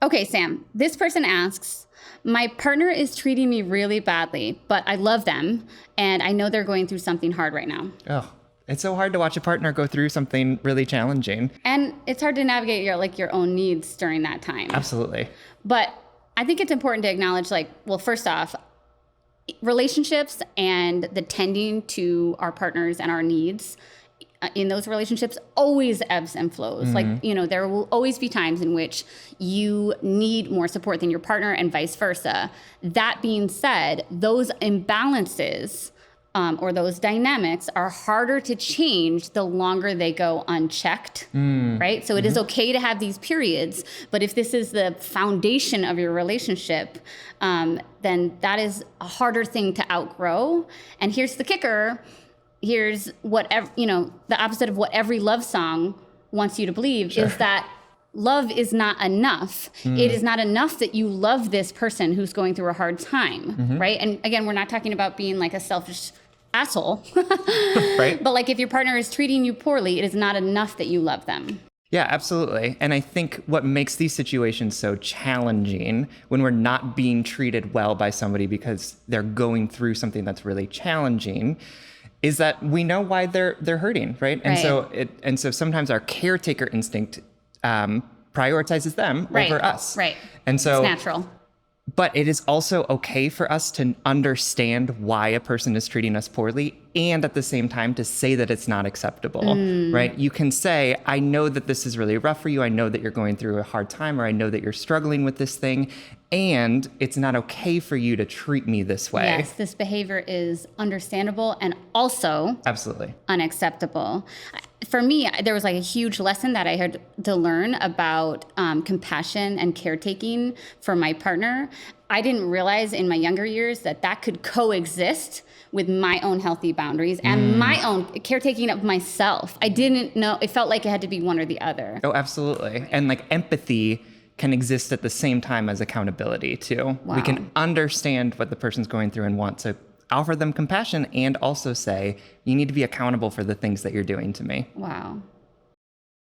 Okay, Sam, this person asks, my partner is treating me really badly, but I love them and I know they're going through something hard right now. Oh, it's so hard to watch a partner go through something really challenging. And it's hard to navigate your own needs during that time. Absolutely. But I think it's important to acknowledge, well, first off, relationships and the tending to our partners and our needs in those relationships always ebbs and flows. There will always be times in which you need more support than your partner and vice versa. That being said, those imbalances or those dynamics are harder to change the longer they go unchecked, right? So it is okay to have these periods, but if this is the foundation of your relationship, then that is a harder thing to outgrow. And here's the kicker. Here's the opposite of what every love song wants you to believe is that love is not enough. It is not enough that you love this person who's going through a hard time, right? And again, we're not talking about being like a selfish asshole, right? But if your partner is treating you poorly, it is not enough that you love them. Yeah, absolutely. And I think what makes these situations so challenging when we're not being treated well by somebody because they're going through something that's really challenging is that we know why they're hurting, right? And so sometimes our caretaker instinct prioritizes them over us. Right. And so it's natural. But it is also okay for us to understand why a person is treating us poorly and at the same time to say that it's not acceptable, right? You can say, I know that this is really rough for you. I know that you're going through a hard time, or I know that you're struggling with this thing, and it's not okay for you to treat me this way. Yes, this behavior is understandable and also absolutely unacceptable. For me, there was a huge lesson that I had to learn about compassion and caretaking for my partner. I didn't realize in my younger years that could coexist with my own healthy boundaries and my own caretaking of myself. I didn't know. It felt like it had to be one or the other. Oh, absolutely. And empathy can exist at the same time as accountability too. Wow. We can understand what the person's going through and want to offer them compassion and also say, you need to be accountable for the things that you're doing to me. Wow.